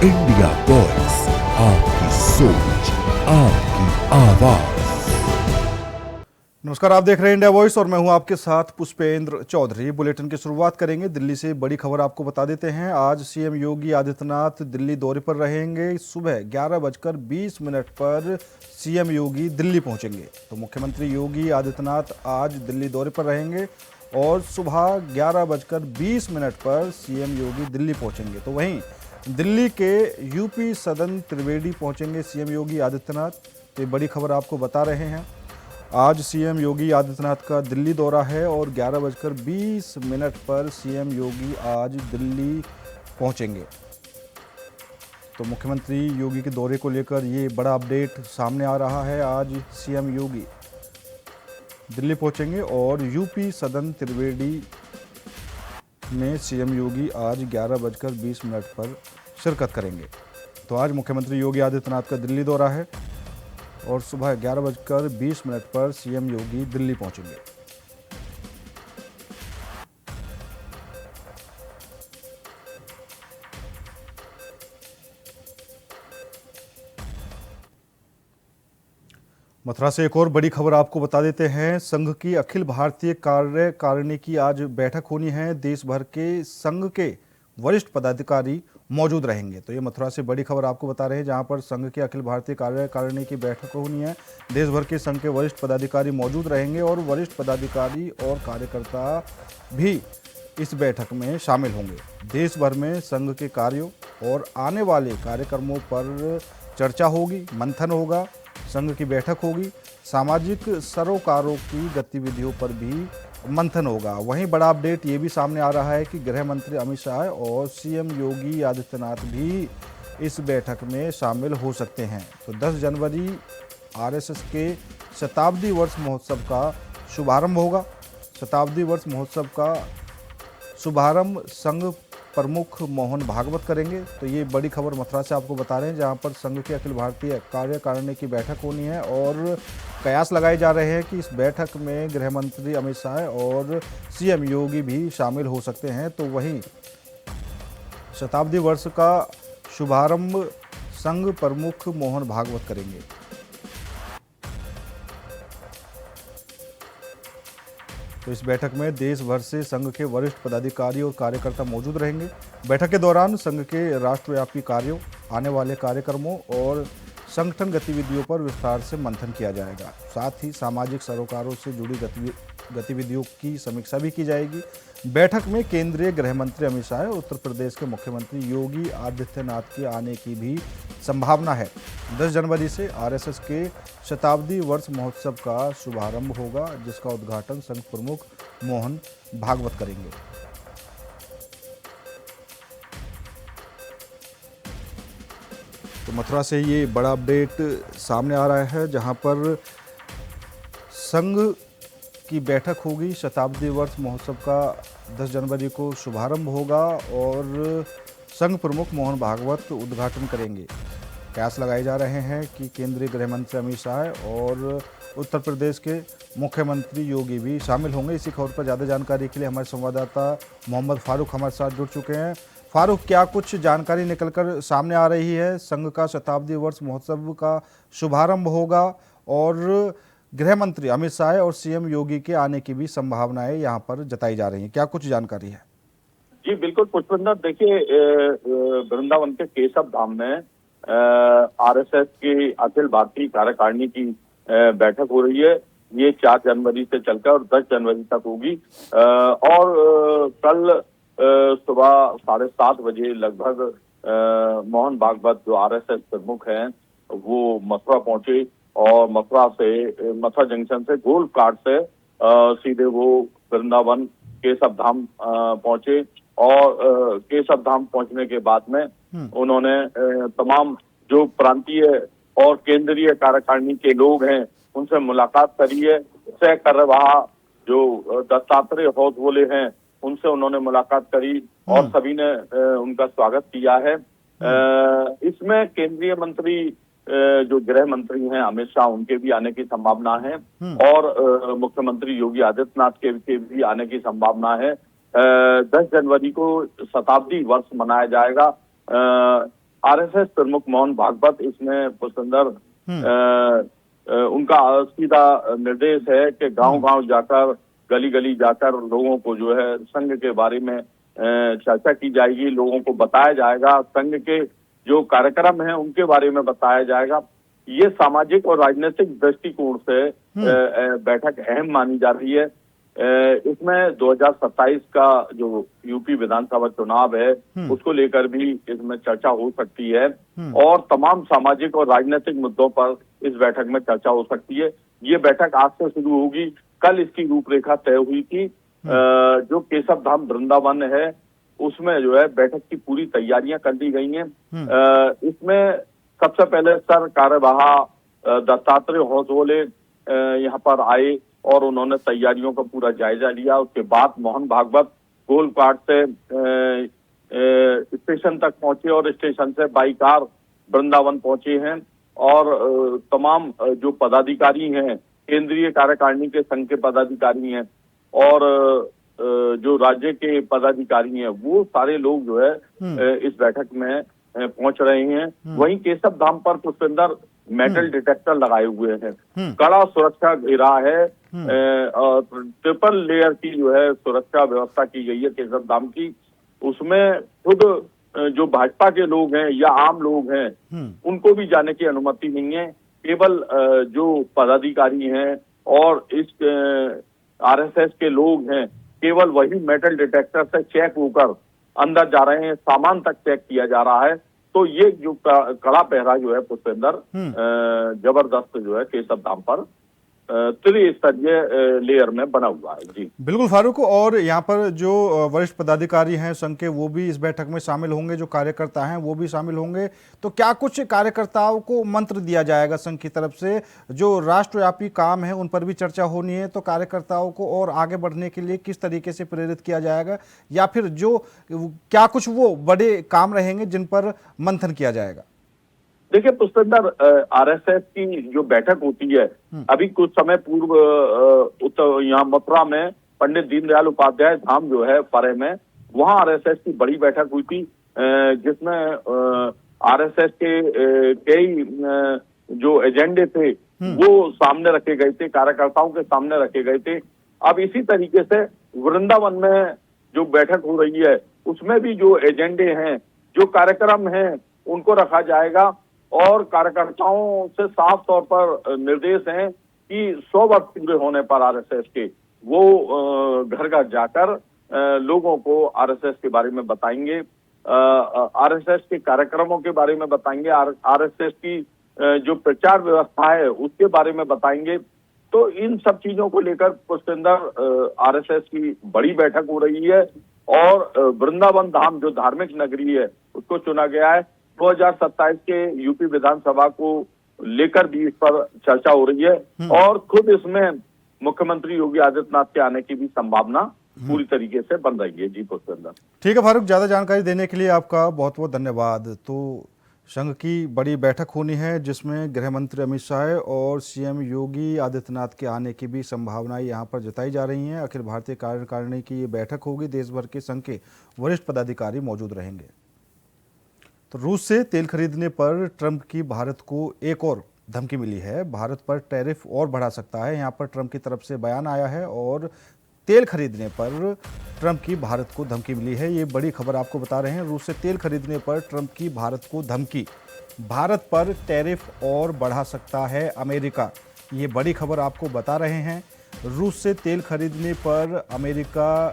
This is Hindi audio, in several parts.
इंडिया वॉइस, आपकी सोच, आपकी आवाज। नमस्कार, आप देख रहे हैं इंडिया वॉइस और मैं हूं आपके साथ पुष्पेंद्र चौधरी। बुलेटिन की शुरुआत करेंगे दिल्ली से। बड़ी खबर आपको बता देते हैं। आज सीएम योगी आदित्यनाथ दिल्ली दौरे पर रहेंगे। सुबह 11:20 पर सीएम योगी दिल्ली पहुंचेंगे। तो मुख्यमंत्री योगी आदित्यनाथ आज दिल्ली दौरे पर रहेंगे और सुबह 11:20 पर सीएम योगी दिल्ली पहुंचेंगे। तो वहीं दिल्ली के यूपी सदन त्रिवेदी पहुंचेंगे सीएम योगी आदित्यनाथ। तो ये बड़ी खबर आपको बता रहे हैं। आज सीएम योगी आदित्यनाथ का दिल्ली दौरा है और 11:20 पर सीएम योगी आज दिल्ली पहुंचेंगे। तो मुख्यमंत्री योगी के दौरे को लेकर ये बड़ा अपडेट सामने आ रहा है। आज सीएम योगी दिल्ली पहुंचेंगे और यूपी सदन त्रिवेदी में सीएम योगी आज 11:20 पर शिरकत करेंगे। तो आज मुख्यमंत्री योगी आदित्यनाथ का दिल्ली दौरा है और सुबह 11:20 पर सीएम योगी दिल्ली पहुंचेंगे। मथुरा से एक और बड़ी खबर आपको बता देते हैं। संघ की अखिल भारतीय कार्यकारिणी की आज बैठक होनी है। देश भर के संघ के वरिष्ठ पदाधिकारी मौजूद रहेंगे। तो ये मथुरा से बड़ी खबर आपको बता रहे हैं, जहां पर संघ की अखिल भारतीय कार्यकारिणी की बैठक होनी है। देश भर के संघ के वरिष्ठ पदाधिकारी मौजूद रहेंगे और वरिष्ठ पदाधिकारी और कार्यकर्ता भी इस बैठक में शामिल होंगे। देश भर में संघ के कार्यों और आने वाले कार्यक्रमों पर चर्चा होगी, मंथन होगा, संघ की बैठक होगी। सामाजिक सरोकारों की गतिविधियों पर भी मंथन होगा। वहीं बड़ा अपडेट ये भी सामने आ रहा है कि गृह मंत्री अमित शाह और सीएम योगी आदित्यनाथ भी इस बैठक में शामिल हो सकते हैं। तो 10 जनवरी आरएसएस के शताब्दी वर्ष महोत्सव का शुभारंभ होगा। शताब्दी वर्ष महोत्सव का शुभारंभ संघ प्रमुख मोहन भागवत करेंगे। तो ये बड़ी खबर मथुरा से आपको बता रहे हैं, जहां पर संघ की अखिल भारतीय कार्यकारिणी की बैठक होनी है और कयास लगाए जा रहे हैं कि इस बैठक में गृह मंत्री अमित शाह और सीएम योगी भी शामिल हो सकते हैं। तो वहीं शताब्दी वर्ष का शुभारंभ संघ प्रमुख मोहन भागवत करेंगे। तो इस बैठक में देश भर से संघ के वरिष्ठ पदाधिकारी और कार्यकर्ता मौजूद रहेंगे। बैठक के दौरान संघ के राष्ट्रव्यापी कार्यों, आने वाले कार्यक्रमों और संगठन गतिविधियों पर विस्तार से मंथन किया जाएगा। साथ ही सामाजिक सरोकारों से जुड़ी गतिविधियों की समीक्षा भी की जाएगी। बैठक में केंद्रीय गृह मंत्री अमित शाह, उत्तर प्रदेश के मुख्यमंत्री योगी आदित्यनाथ के आने की भी संभावना है। 10 जनवरी से आरएसएस के शताब्दी वर्ष महोत्सव का शुभारंभ होगा, जिसका उद्घाटन संघ प्रमुख मोहन भागवत करेंगे। तो मथुरा से ये बड़ा अपडेट सामने आ रहा है, जहां पर संघ की बैठक होगी। शताब्दी वर्ष महोत्सव का 10 जनवरी को शुभारंभ होगा और संघ प्रमुख मोहन भागवत उद्घाटन करेंगे। कयास लगाए जा रहे हैं कि केंद्रीय गृह मंत्री अमित शाह और उत्तर प्रदेश के मुख्यमंत्री योगी भी शामिल होंगे। इसी खबर पर ज़्यादा जानकारी के लिए हमारे संवाददाता मोहम्मद फारूक हमारे साथ जुड़ चुके हैं। फारूक, क्या कुछ जानकारी निकलकर सामने आ रही है? संघ का शताब्दी वर्ष महोत्सव का शुभारंभ होगा और गृह मंत्री अमित शाह और सीएम योगी के आने की भी संभावनाएं यहां पर जताई जा रही हैं। क्या कुछ जानकारी है? जी बिल्कुल पुष्पेंद्र, देखिए वृंदावन के केशव धाम में आरएसएस की अखिल भारतीय कार्यकारिणी की बैठक हो रही है। ये 4 जनवरी से चलकर और 10 जनवरी तक होगी और कल सुबह 7:30 बजे लगभग मोहन भागवत जो आरएसएस प्रमुख हैं वो मथुरा पहुंचे और मथुरा जंक्शन से गोल्फ कार्ट से सीधे वो वृंदावन केशव धाम पहुंचे और केशव धाम पहुंचने के बाद में उन्होंने तमाम जो प्रांतीय और केंद्रीय कार्यकारिणी के लोग हैं उनसे मुलाकात करी है। सह कार्यवाह जो दत्तात्रेय होसबोले हैं उनसे उन्होंने मुलाकात करी और सभी ने उनका स्वागत किया है। इसमें केंद्रीय मंत्री जो गृह मंत्री हैं अमित शाह, उनके भी आने की संभावना है और मुख्यमंत्री योगी आदित्यनाथ के भी आने की संभावना है। 10 जनवरी को शताब्दी वर्ष मनाया जाएगा। आरएसएस प्रमुख मोहन भागवत इसमें पुष्पेंद्र उनका सीधा निर्देश है कि गांव-गांव जाकर, गली-गली जाकर लोगों को जो है संघ के बारे में चर्चा की जाएगी, लोगों को बताया जाएगा, संघ के जो कार्यक्रम हैं उनके बारे में बताया जाएगा। ये सामाजिक और राजनीतिक दृष्टिकोण से बैठक अहम मानी जा रही है। इसमें 2027 का जो यूपी विधानसभा चुनाव है उसको लेकर भी इसमें चर्चा हो सकती है और तमाम सामाजिक और राजनीतिक मुद्दों पर इस बैठक में चर्चा हो सकती है। ये बैठक आज से शुरू होगी। कल इसकी रूपरेखा तय हुई थी। जो केशव धाम वृंदावन है उसमें जो है बैठक की पूरी तैयारियां कर दी गई हैं। इसमें सबसे पहले सर कार्यवाह दत्तात्रेय होसबोले यहाँ पर आए और उन्होंने तैयारियों का पूरा जायजा लिया। उसके बाद मोहन भागवत गोलघाट से स्टेशन तक पहुंचे और स्टेशन से बाई कार वृंदावन पहुंचे हैं और तमाम जो पदाधिकारी हैं, केंद्रीय कार्यकारिणी के संघ के पदाधिकारी हैं और जो राज्य के पदाधिकारी हैं, वो सारे लोग जो है इस बैठक में पहुंच रहे हैं। वहीं केशव धाम पर पुष्पेंद्र मेटल डिटेक्टर लगाए हुए हैं, कड़ा सुरक्षा घेरा है, ट्रिपल लेयर की जो है सुरक्षा व्यवस्था की गई है केशव धाम की। उसमें खुद जो भाजपा के लोग हैं या आम लोग हैं उनको भी जाने की अनुमति नहीं है। केवल जो पदाधिकारी हैं और इस आरएसएस के लोग हैं, केवल वही मेटल डिटेक्टर से चेक होकर अंदर जा रहे हैं, सामान तक चेक किया जा रहा है। तो ये जो कड़ा पहरा जो है पुष्पेंद्र जबरदस्त जो है केशव धाम पर त्रिस्तरीय लेयर में बना हुआ है। जी बिल्कुल फारूक, और यहाँ पर जो वरिष्ठ पदाधिकारी हैं संघ के वो भी इस बैठक में शामिल होंगे, जो कार्यकर्ता हैं वो भी शामिल होंगे। तो क्या कुछ कार्यकर्ताओं को मंत्र दिया जाएगा संघ की तरफ से? जो राष्ट्रव्यापी काम है उन पर भी चर्चा होनी है, तो कार्यकर्ताओं को और आगे बढ़ने के लिए किस तरीके से प्रेरित किया जाएगा, या फिर जो क्या कुछ वो बड़े काम रहेंगे जिन पर मंथन किया जाएगा? देखिए पुष्पेंद्र, आरएसएस की जो बैठक होती है, अभी कुछ समय पूर्व यहाँ मथुरा में पंडित दीनदयाल उपाध्याय धाम जो है परे में, वहां आरएसएस की बड़ी बैठक हुई थी जिसमें आरएसएस के कई जो एजेंडे थे वो सामने रखे गए थे, कार्यकर्ताओं के सामने रखे गए थे। अब इसी तरीके से वृंदावन में जो बैठक हो रही है उसमें भी जो एजेंडे हैं, जो कार्यक्रम हैं, उनको रखा जाएगा और कार्यकर्ताओं से साफ तौर पर निर्देश हैं कि 100 वर्ष पूरे होने पर आरएसएस के वो घर घर जाकर लोगों को आरएसएस के बारे में बताएंगे, आरएसएस के कार्यक्रमों के बारे में बताएंगे, आरएसएस की जो प्रचार व्यवस्था है उसके बारे में बताएंगे। तो इन सब चीजों को लेकर पुष्पेंद्र आरएसएस की बड़ी बैठक हो रही है और वृंदावन धाम जो धार्मिक नगरी है उसको चुना गया है। 2027 के यूपी विधानसभा को लेकर भी इस पर चर्चा हो रही है और खुद इसमें मुख्यमंत्री योगी आदित्यनाथ के आने की भी संभावना पूरी तरीके से बन रही है। जी पुष्पेंद्र। ठीक है फारूक, ज्यादा जानकारी देने के लिए आपका बहुत बहुत धन्यवाद। तो संघ की बड़ी बैठक होनी है जिसमें गृह मंत्री अमित शाह और सीएम योगी आदित्यनाथ के आने की भी संभावनाएं यहां पर जताई जा रही हैं। अखिल भारतीय कार्यकारिणी की ये बैठक होगी, देश भर के संघ के वरिष्ठ पदाधिकारी मौजूद रहेंगे। तो रूस से तेल खरीदने पर ट्रंप की भारत को एक और धमकी मिली है। भारत पर टैरिफ और बढ़ा सकता है, यहाँ पर ट्रंप की तरफ से बयान आया है और तेल खरीदने पर ट्रंप की भारत को धमकी मिली है। ये बड़ी खबर आपको बता रहे हैं। रूस से तेल खरीदने पर ट्रंप की भारत को धमकी, भारत पर टैरिफ और बढ़ा सकता है अमेरिका। ये बड़ी खबर आपको बता रहे हैं। रूस से तेल खरीदने पर अमेरिका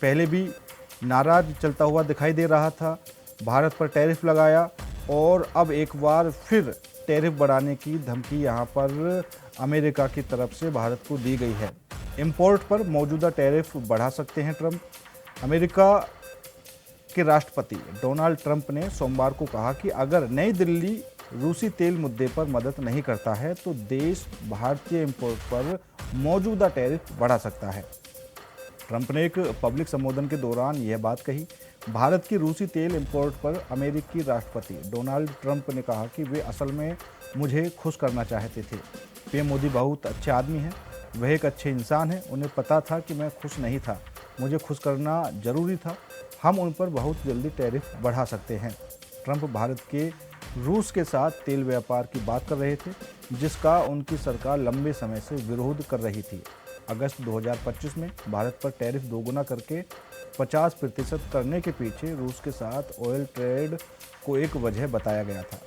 पहले भी नाराज चलता हुआ दिखाई दे रहा था, भारत पर टैरिफ लगाया और अब एक बार फिर टैरिफ बढ़ाने की धमकी यहाँ पर अमेरिका की तरफ से भारत को दी गई है। इंपोर्ट पर मौजूदा टैरिफ बढ़ा सकते हैं ट्रंप। अमेरिका के राष्ट्रपति डोनाल्ड ट्रंप ने सोमवार को कहा कि अगर नई दिल्ली रूसी तेल मुद्दे पर मदद नहीं करता है तो देश भारतीय इंपोर्ट पर मौजूदा टैरिफ बढ़ा सकता है। ट्रंप ने एक पब्लिक संबोधन के दौरान यह बात कही। भारत की रूसी तेल इंपोर्ट पर अमेरिकी राष्ट्रपति डोनाल्ड ट्रंप ने कहा कि वे असल में मुझे खुश करना चाहते थे। पीएम मोदी बहुत अच्छे आदमी हैं, वह एक अच्छे इंसान हैं। उन्हें पता था कि मैं खुश नहीं था, मुझे खुश करना जरूरी था। हम उन पर बहुत जल्दी टैरिफ बढ़ा सकते हैं। ट्रंप भारत के रूस के साथ तेल व्यापार की बात कर रहे थे, जिसका उनकी सरकार लंबे समय से विरोध कर रही थी। अगस्त 2025 में भारत पर टैरिफ दोगुना करके 50% करने के पीछे रूस के साथ ऑयल ट्रेड को एक वजह बताया गया था।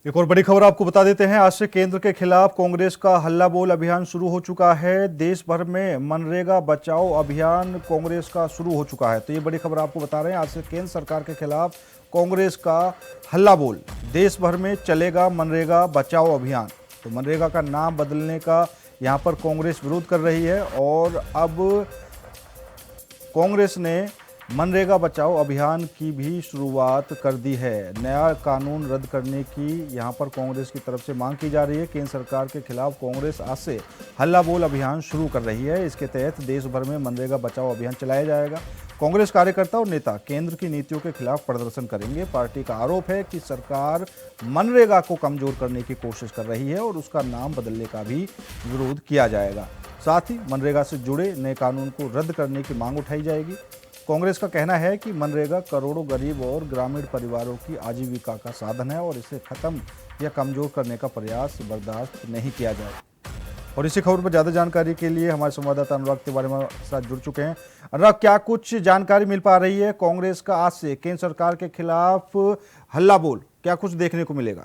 एक और बड़ी खबर आपको बता देते हैं। आज से केंद्र के खिलाफ कांग्रेस का हल्ला बोल अभियान शुरू हो चुका है। देश भर में मनरेगा बचाओ अभियान कांग्रेस का शुरू हो चुका है। तो ये बड़ी खबर आपको बता रहे हैं। आज से केंद्र सरकार के खिलाफ कांग्रेस का हल्ला बोल, देश भर में चलेगा मनरेगा बचाओ अभियान। तो मनरेगा का नाम बदलने का यहाँ पर कांग्रेस विरोध कर रही है और अब कांग्रेस ने मनरेगा बचाओ अभियान की भी शुरुआत कर दी है। नया कानून रद्द करने की यहाँ पर कांग्रेस की तरफ से मांग की जा रही है। केंद्र सरकार के खिलाफ कांग्रेस आज से हल्ला बोल अभियान शुरू कर रही है। इसके तहत देश भर में मनरेगा बचाओ अभियान चलाया जाएगा। कांग्रेस कार्यकर्ता और नेता केंद्र की नीतियों के खिलाफ प्रदर्शन करेंगे। पार्टी का आरोप है कि सरकार मनरेगा को कमजोर करने की कोशिश कर रही है और उसका नाम बदलने का भी विरोध किया जाएगा। साथ ही मनरेगा से जुड़े नए कानून को रद्द करने की मांग उठाई जाएगी। कांग्रेस का कहना है कि मनरेगा करोड़ों गरीब और ग्रामीण परिवारों की आजीविका का साधन है और इसे खत्म या कमजोर करने का प्रयास बर्दाश्त नहीं किया जाए। और इसी खबर पर ज्यादा जानकारी के लिए हमारे संवाददाता अनुराग तिवारी हमारे साथ जुड़ चुके हैं। अनुराग, क्या कुछ जानकारी मिल पा रही है? कांग्रेस का आज से केंद्र सरकार के खिलाफ हल्ला बोल, क्या कुछ देखने को मिलेगा?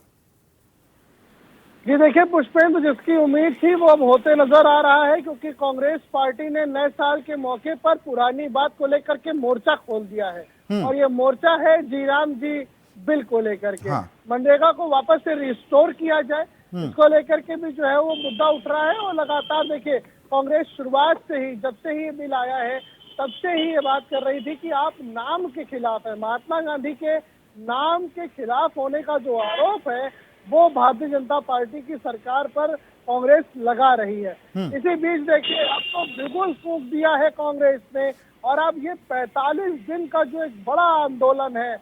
जी देखिए पुष्पेंद्र, जिसकी उम्मीद थी वो अब होते नजर आ रहा है, क्योंकि कांग्रेस पार्टी ने नए साल के मौके पर पुरानी बात को लेकर के मोर्चा खोल दिया है और ये मोर्चा है जी राम जी बिल को लेकर के। मनरेगा को वापस से रिस्टोर किया जाए, इसको लेकर के भी जो है वो मुद्दा उठ रहा है। और लगातार देखिए कांग्रेस शुरुआत से ही, जब से ही ये बिल आया है तब से ही ये बात कर रही थी कि आप नाम के खिलाफ है। महात्मा गांधी के नाम के खिलाफ होने का जो आरोप है वो भारतीय जनता पार्टी की सरकार पर कांग्रेस लगा रही है। इसी बीच देखिए अब तो बिल्कुल फूंक दिया है कांग्रेस ने और अब ये 45 दिन का जो एक बड़ा आंदोलन है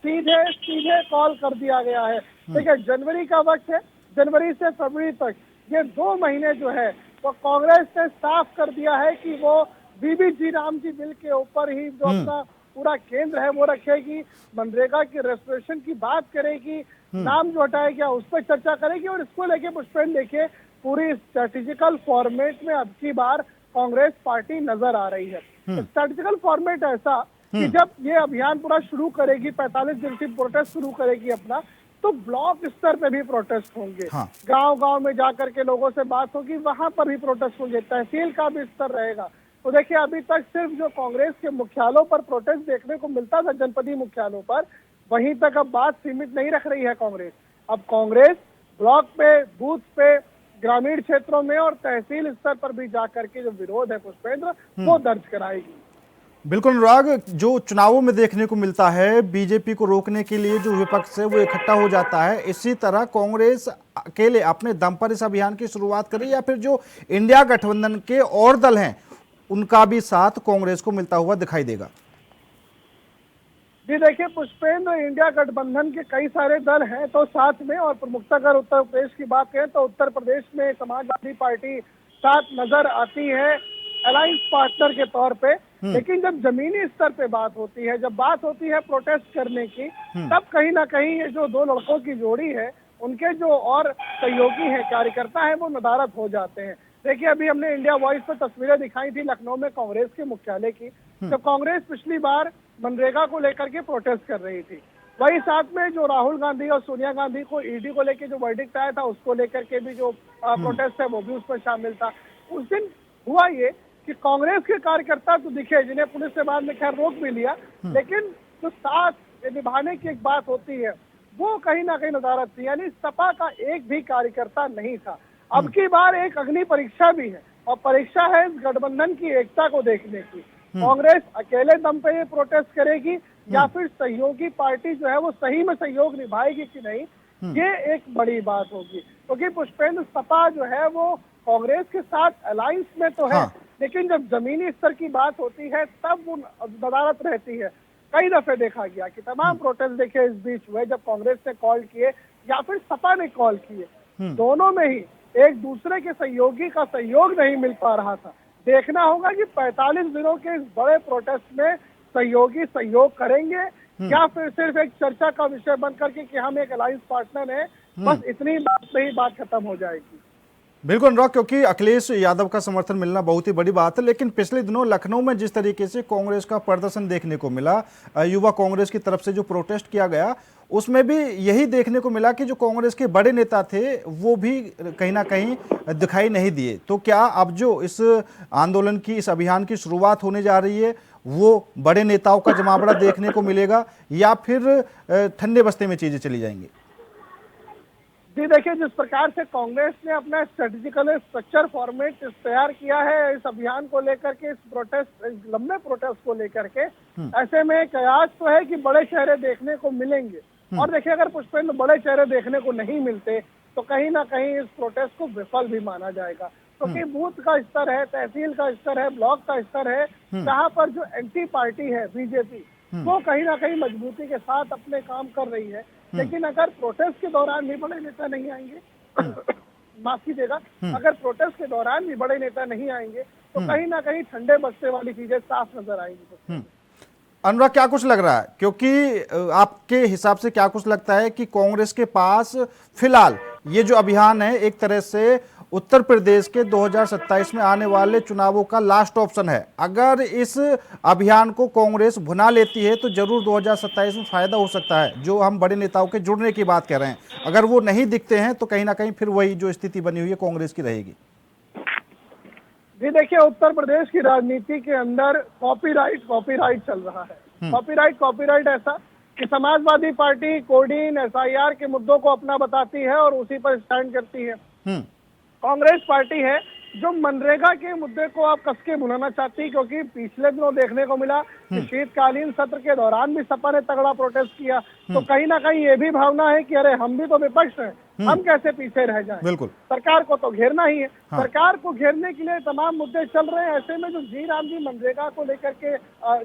सीधे सीधे कॉल कर दिया गया है। देखिए जनवरी का वक्त है, जनवरी से फरवरी तक ये 2 महीने जो है वो कांग्रेस ने साफ कर दिया है कि वो बीबी जी राम जी बिल के ऊपर ही जो अपना पूरा केंद्र है वो रखेगी, मनरेगा की रेस्टोरेशन की बात करेगी, नाम जो हटाया गया उस पर चर्चा करेगी। और इसको लेके पुष्पेंद्र देखिए पूरी स्ट्रेटेजिकल फॉर्मेट में अब की बार कांग्रेस पार्टी नजर आ रही है। स्ट्रेटेजिकल फॉर्मेट ऐसा कि जब ये अभियान पूरा शुरू करेगी, 45 दिन की प्रोटेस्ट शुरू करेगी अपना, तो ब्लॉक स्तर पे भी प्रोटेस्ट होंगे। गांव-गांव में जाकर के लोगों से बात होगी, वहां पर भी प्रोटेस्ट होंगे, तहसील का भी स्तर रहेगा। तो देखिए अभी तक सिर्फ जो कांग्रेस के मुख्यालयों पर प्रोटेस्ट देखने को मिलता था, जनपदीय मुख्यालयों पर, वहीं तक अब बात सीमित नहीं रख रही है कांग्रेस। अब कांग्रेस ब्लॉक पे, बूथ पे, ग्रामीण क्षेत्रों में और तहसील स्तर पर भी जाकर के जो विरोध है पुष्पेंद्र वो दर्ज कराएगी। बिल्कुल अनुराग, जो चुनावों में देखने को मिलता है बीजेपी को रोकने के लिए जो विपक्ष है वो इकट्ठा हो जाता है, इसी तरह कांग्रेस अकेले अपने दम पर इस अभियान की शुरुआत करे या फिर जो इंडिया गठबंधन के और दल हैं उनका भी साथ कांग्रेस को मिलता हुआ दिखाई देगा? जी देखिए पुष्पेंद्र, इंडिया गठबंधन के कई सारे दल हैं तो साथ में, और प्रमुखता अगर उत्तर प्रदेश की बात करें तो उत्तर प्रदेश में समाजवादी पार्टी साथ नजर आती है अलायंस पार्टनर के तौर पे। लेकिन जब जमीनी स्तर पे बात होती है, जब बात होती है प्रोटेस्ट करने की, तब कहीं ना कहीं ये जो 2 लड़कों की जोड़ी है उनके जो और सहयोगी हैं, कार्यकर्ता हैं, वो नदारद हो जाते हैं। देखिए अभी हमने इंडिया वॉइस पर तस्वीरें दिखाई थी लखनऊ में कांग्रेस के मुख्यालय की, जब कांग्रेस पिछली बार मनरेगा को लेकर के प्रोटेस्ट कर रही थी। वही साथ में जो राहुल गांधी और सोनिया गांधी को ईडी को लेकर जो वर्डिक्ट आया था उसको लेकर के भी जो प्रोटेस्ट है वो भी उसमें शामिल था। उस दिन हुआ ये कि कांग्रेस के कार्यकर्ता तो दिखे, जिन्हें पुलिस ने बाद में खैर रोक भी लिया, लेकिन जो साथ निभाने की एक बात होती है वो कहीं ना कहीं नदारद थी, यानी सपा का एक भी कार्यकर्ता नहीं था। अब की बार एक अग्नि परीक्षा भी है और परीक्षा है इस गठबंधन की एकता को देखने की। कांग्रेस अकेले दम पे ये प्रोटेस्ट करेगी या फिर सहयोगी पार्टी जो है वो सही में सहयोग निभाएगी कि नहीं, ये एक बड़ी बात होगी। क्योंकि पुष्पेंद्र सपा जो है वो कांग्रेस के साथ अलायंस में तो है, लेकिन जब जमीनी स्तर की बात होती है तब वो नदारद रहती है। कई दफे देखा गया कि तमाम प्रोटेस्ट देखे इस बीच हुए जब कांग्रेस ने कॉल किए या फिर सपा ने कॉल किए, दोनों में ही एक दूसरे के सहयोगी का सहयोग नहीं मिल पा रहा था। देखना होगा कि 45 दिनों के इस बड़े प्रोटेस्ट में सहयोगी सहयोग करेंगे या फिर सिर्फ एक चर्चा का विषय बन करके कि हम एक अलायंस पार्टनर हैं, बस इतनी बात पे ही बात खत्म हो जाएगी। बिल्कुल अनुराग, क्योंकि अखिलेश यादव का समर्थन मिलना बहुत ही बड़ी बात है, लेकिन पिछले दिनों लखनऊ में जिस तरीके से कांग्रेस का प्रदर्शन देखने को मिला, युवा कांग्रेस की तरफ से जो प्रोटेस्ट किया गया, उसमें भी यही देखने को मिला कि जो कांग्रेस के बड़े नेता थे वो भी कहीं ना कहीं दिखाई नहीं दिए। तो क्या अब जो इस आंदोलन की, इस अभियान की शुरुआत होने जा रही है, वो बड़े नेताओं का जमावड़ा देखने को मिलेगा या फिर ठंडे बस्ते में चीजें चली जाएंगी? जी देखिए, जिस प्रकार से कांग्रेस ने अपना स्ट्रेटेजिकल स्ट्रक्चर फॉर्मेट तैयार किया है इस अभियान को लेकर के, इस प्रोटेस्ट, इस लंबे प्रोटेस्ट को लेकर के, ऐसे में कयास तो है कि बड़े चेहरे देखने को मिलेंगे। और देखिए, अगर पुष्पेंद्र बड़े चेहरे देखने को नहीं मिलते तो कहीं ना कहीं इस प्रोटेस्ट को विफल भी माना जाएगा, क्योंकि बूथ का स्तर है, तहसील का स्तर है, ब्लॉक का स्तर है, जहाँ पर जो एंटी पार्टी है बीजेपी, वो कहीं ना कहीं मजबूती के साथ अपने काम कर रही है। लेकिन अगर प्रोटेस्ट के दौरान भी बड़े नेता नहीं आएंगे, माफ कीजिएगा, अगर प्रोटेस्ट के दौरान भी बड़े नेता नहीं आएंगे तो कहीं ना कहीं ठंडे बस्ते वाली चीजें साफ नजर आएंगी। अनुराग, क्या कुछ लग रहा है, क्योंकि आपके हिसाब से क्या कुछ लगता है कि कांग्रेस के पास फिलहाल ये जो अभियान है एक तरह से उत्तर प्रदेश के 2027 में आने वाले चुनावों का लास्ट ऑप्शन है? अगर इस अभियान को कांग्रेस भुना लेती है तो जरूर 2027 में फायदा हो सकता है, जो हम बड़े नेताओं के जुड़ने की बात कर रहे हैं। अगर वो नहीं दिखते हैं तो कहीं ना कहीं फिर वही जो स्थिति बनी हुई है कांग्रेस की रहेगी। जी देखिए, उत्तर प्रदेश की राजनीति के अंदर कॉपीराइट चल रहा है। कॉपीराइट ऐसा कि समाजवादी पार्टी कोडीन, SIR के मुद्दों को अपना बताती है और उसी पर स्टैंड करती है। कांग्रेस पार्टी है जो मनरेगा के मुद्दे को आप कसके भुनाना चाहती है, क्योंकि पिछले दिनों देखने को मिला कि शीतकालीन सत्र के दौरान भी सपा ने तगड़ा प्रोटेस्ट किया। तो कहीं ना कहीं ये भी भावना है कि अरे हम भी तो विपक्ष हैं, हम कैसे पीछे रह जाएं। बिल्कुल, सरकार को तो घेरना ही है। हाँ। सरकार को घेरने के लिए तमाम मुद्दे चल रहे हैं। ऐसे में जो जी राम जी मनरेगा को लेकर के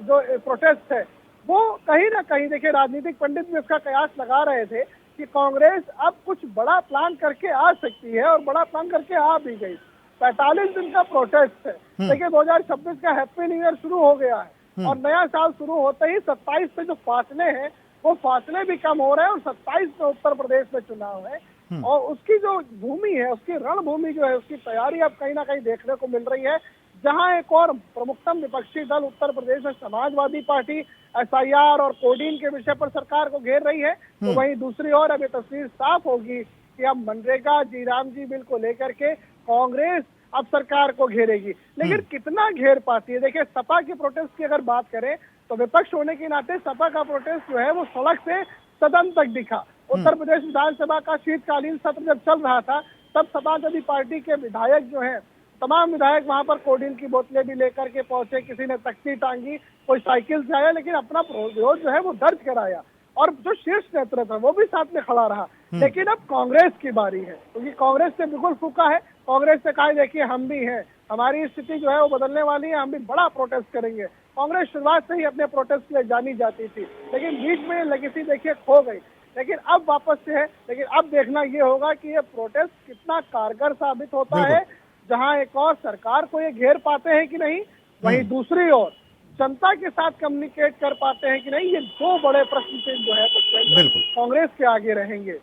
जो प्रोटेस्ट है, वो कहीं ना कहीं, देखिए, राजनीतिक पंडित भी इसका कयास लगा रहे थे कि कांग्रेस अब कुछ बड़ा प्लान करके आ सकती है, और बड़ा प्लान करके आ भी गई। 45 दिन का प्रोटेस्ट है। देखिए, 2026 का हैप्पी न्यू ईयर शुरू हो गया है और नया साल शुरू होते ही 27 पे जो फासले हैं वो फासले भी कम हो रहे हैं, और 27 में उत्तर प्रदेश में चुनाव है और उसकी जो भूमि है, उसकी रणभूमि जो है, उसकी तैयारी अब कहीं ना कहीं देखने को मिल रही है। जहां एक और प्रमुखतम विपक्षी दल उत्तर प्रदेश में समाजवादी पार्टी SIR और कोडीन के विषय पर सरकार को घेर रही है, तो वहीं दूसरी ओर अब ये तस्वीर साफ होगी कि अब मनरेगा, जी राम जी बिल को लेकर के कांग्रेस अब सरकार को घेरेगी। लेकिन कितना घेर पाती है? देखिए, सपा के प्रोटेस्ट की अगर बात करें तो विपक्ष होने के नाते सपा का प्रोटेस्ट जो है वो सड़क से सदन तक दिखा। उत्तर प्रदेश विधानसभा का शीतकालीन सत्र जब चल रहा था तब समाजवादी पार्टी के विधायक जो हैं, तमाम विधायक वहां पर कोडीन की बोतलें भी लेकर के पहुंचे, किसी ने तख्ती टांगी, कोई साइकिल से आया, लेकिन अपना विरोध जो है वो दर्ज कराया और जो शीर्ष नेतृत्व है वो भी साथ में खड़ा रहा। लेकिन अब कांग्रेस की बारी है, क्योंकि कांग्रेस ने बिल्कुल फूका है। कांग्रेस ने कहा, देखिए, हम भी हैं, हमारी स्थिति जो है वो बदलने वाली है, हम भी बड़ा प्रोटेस्ट करेंगे। कांग्रेस शुरुआत से ही अपने प्रोटेस्ट के लिए जानी जाती थी, लेकिन बीच में लेगेसी देखिए खो गई। लेकिन अब वापस से है। लेकिन अब देखना ये होगा कि ये प्रोटेस्ट कितना कारगर साबित होता है, जहां एक और सरकार को ये घेर पाते हैं कि नहीं, वहीं दूसरी ओर जनता के साथ कम्युनिकेट कर पाते हैं कि नहीं। ये दो बड़े प्रश्न चिन्ह जो है बिल्कुल कांग्रेस के आगे रहेंगे।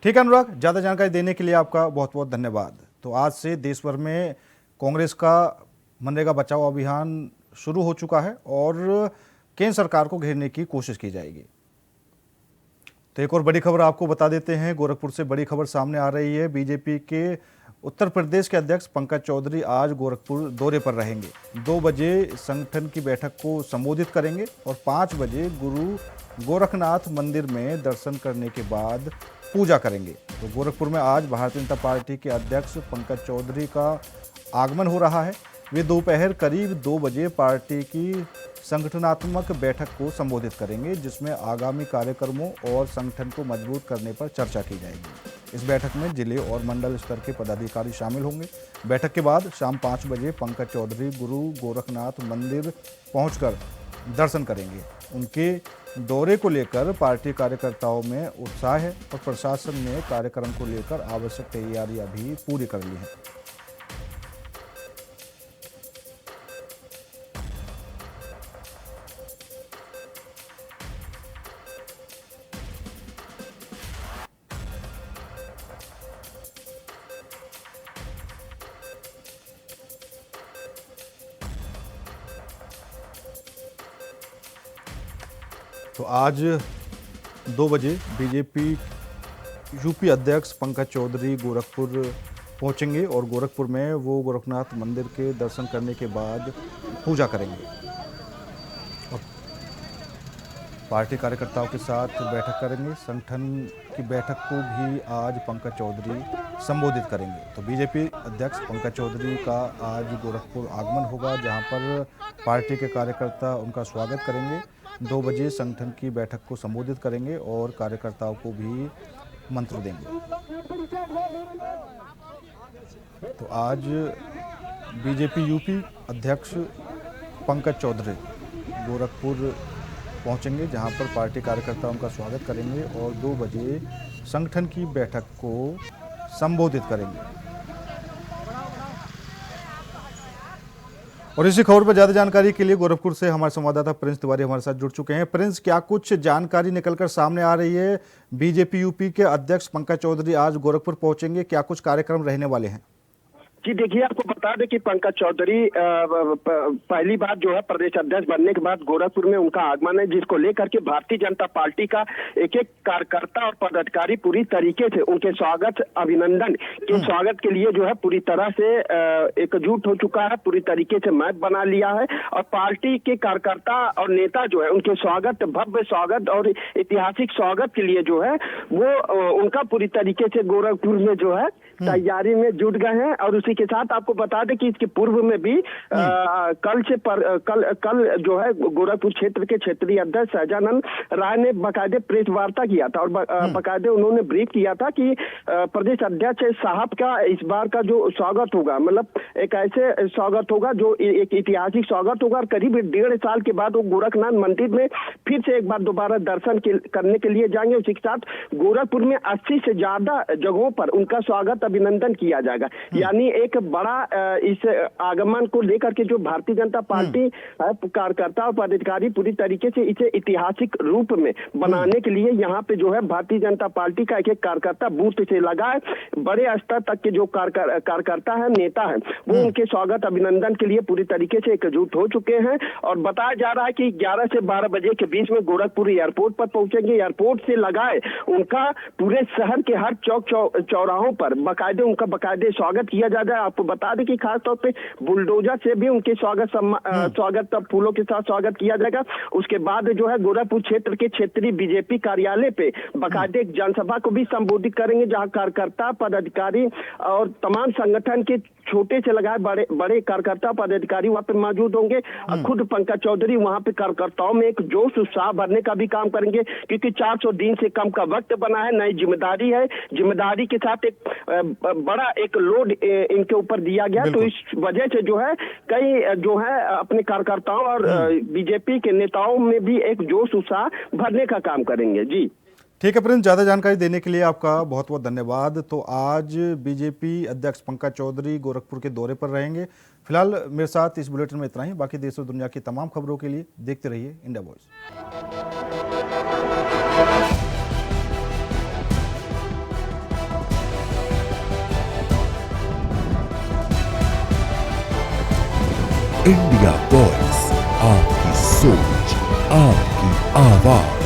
ठीक है अनुराग, ज्यादा जानकारी देने के लिए आपका बहुत बहुत धन्यवाद। तो आज से देश भर में कांग्रेस का मनरेगा बचाओ अभियान शुरू हो चुका है और केंद्र सरकार को घेरने की कोशिश की जाएगी। तो एक और बड़ी खबर आपको बता देते हैं, गोरखपुर से बड़ी खबर सामने आ रही है। बीजेपी के उत्तर प्रदेश के अध्यक्ष पंकज चौधरी आज गोरखपुर दौरे पर रहेंगे। 2 बजे संगठन की बैठक को संबोधित करेंगे और 5 बजे गुरु गोरखनाथ मंदिर में दर्शन करने के बाद पूजा करेंगे। तो गोरखपुर में आज भारतीय जनता पार्टी के अध्यक्ष पंकज चौधरी का आगमन हो रहा है। वे दोपहर करीब 2 बजे पार्टी की संगठनात्मक बैठक को संबोधित करेंगे, जिसमें आगामी कार्यक्रमों और संगठन को मजबूत करने पर चर्चा की जाएगी। इस बैठक में जिले और मंडल स्तर के पदाधिकारी शामिल होंगे। बैठक के बाद शाम 5 बजे पंकज चौधरी गुरु गोरखनाथ मंदिर पहुंचकर दर्शन करेंगे। उनके दौरे को लेकर पार्टी कार्यकर्ताओं में उत्साह है और प्रशासन ने कार्यक्रम को लेकर आवश्यक तैयारियां भी पूरी कर ली हैं। तो आज 2 बजे बीजेपी यूपी अध्यक्ष पंकज चौधरी गोरखपुर पहुंचेंगे और गोरखपुर में वो गोरखनाथ मंदिर के दर्शन करने के बाद पूजा करेंगे और पार्टी कार्यकर्ताओं के साथ बैठक करेंगे। संगठन की बैठक को भी आज पंकज चौधरी संबोधित करेंगे। तो बीजेपी अध्यक्ष पंकज चौधरी का आज गोरखपुर आगमन होगा, जहां पर पार्टी के कार्यकर्ता उनका स्वागत करेंगे। 2 बजे संगठन की बैठक को संबोधित करेंगे और कार्यकर्ताओं को भी मंत्र देंगे। तो आज बीजेपी यूपी अध्यक्ष पंकज चौधरी गोरखपुर पहुंचेंगे, जहां पर पार्टी कार्यकर्ता उनका स्वागत करेंगे और 2 बजे संगठन की बैठक को संबोधित करेंगे। और इसी खबर पर ज्यादा जानकारी के लिए गोरखपुर से हमारे संवाददाता प्रिंस तिवारी हमारे साथ जुड़ चुके हैं। प्रिंस, क्या कुछ जानकारी निकलकर सामने आ रही है? बीजेपी यूपी के अध्यक्ष पंकज चौधरी आज गोरखपुर पहुंचेंगे, क्या कुछ कार्यक्रम रहने वाले हैं? जी देखिए, आपको बता दें कि पंकज चौधरी पहली बार जो है प्रदेश अध्यक्ष बनने के बाद गोरखपुर में उनका आगमन है, जिसको लेकर के भारतीय जनता पार्टी का एक एक कार्यकर्ता और पदाधिकारी पूरी तरीके से उनके स्वागत अभिनंदन के स्वागत के लिए जो है पूरी तरह से एकजुट हो चुका है, पूरी तरीके से मैच बना लिया है। और पार्टी के कार्यकर्ता और नेता जो है उनके स्वागत, भव्य स्वागत और ऐतिहासिक स्वागत के लिए जो है वो उनका पूरी तरीके से गोरखपुर में जो है तैयारी में जुट गए हैं। और उसी के साथ आपको बता दें कि इसके पूर्व में भी कल जो है गोरखपुर क्षेत्र के क्षेत्रीय अध्यक्ष सहजानंद राय ने बाकायदे प्रेस वार्ता किया था और बाकायदे उन्होंने ब्रीफ किया था कि प्रदेश अध्यक्ष साहब का इस बार का जो स्वागत होगा, मतलब एक ऐसे स्वागत होगा जो एक ऐतिहासिक स्वागत होगा। और करीब 1.5 साल के बाद वो गोरखनाथ मंदिर में फिर से एक बार दोबारा दर्शन करने के लिए जाएंगे। उसी के साथ गोरखपुर में 80 से ज्यादा जगहों पर उनका स्वागत अभिनंदन किया जाएगा। यानी एक बड़ा इस आगमन को लेकर के जो भारतीय जनता पार्टी कार्यकर्ता और पदाधिकारी पूरी तरीके से इसे ऐतिहासिक रूप में बनाने के लिए यहाँ पे जो है भारतीय जनता पार्टी का एक एक कार्यकर्ता बूथ से लगा है। बड़े स्तर तक के जो कार्यकर्ता है, नेता है, वो उनके स्वागत अभिनंदन के लिए पूरी तरीके से एकजुट हो चुके हैं। और बताया जा रहा है कि 11 से 12 बजे के बीच में गोरखपुर एयरपोर्ट पर पहुंचेंगे। एयरपोर्ट से लगाए उनका पूरे शहर के हर चौक चौराहों पर बाकायदे स्वागत किया जा रहा है। आपको बता दें कि खासतौर पे बुलडोजर से भी उनके स्वागत फूलों के साथ स्वागत किया जाएगा। उसके बाद जो है गोरखपुर क्षेत्र के क्षेत्रीय बीजेपी कार्यालय पे बाकायदे एक जनसभा को भी संबोधित करेंगे, जहां कार्यकर्ता पदाधिकारी और तमाम संगठन के छोटे से लगाए बड़े कार्यकर्ता पदाधिकारी वहां पे मौजूद होंगे। खुद पंकज चौधरी वहां पे कार्यकर्ताओं में एक जोश उत्साह भरने का भी काम करेंगे, क्योंकि 400 दिन से कम का वक्त बना है, नई जिम्मेदारी है। जिम्मेदारी के साथ एक बड़ा एक लोड इनके ऊपर दिया गया। तो इस वजह से जो है कई जो है अपने कार्यकर्ताओं और बीजेपी के नेताओं में भी एक जोश उत्साह भरने का काम करेंगे। जी ठीक है प्रिंस, ज़्यादा जानकारी देने के लिए आपका बहुत बहुत धन्यवाद। तो आज बीजेपी अध्यक्ष पंकज चौधरी गोरखपुर के दौरे पर रहेंगे। फिलहाल मेरे साथ इस बुलेटिन में इतना ही। बाकी देश और दुनिया की तमाम खबरों के लिए देखते रहिए इंडिया वॉइस। इंडिया वॉइस, आपकी सोच, आपकी आवाज।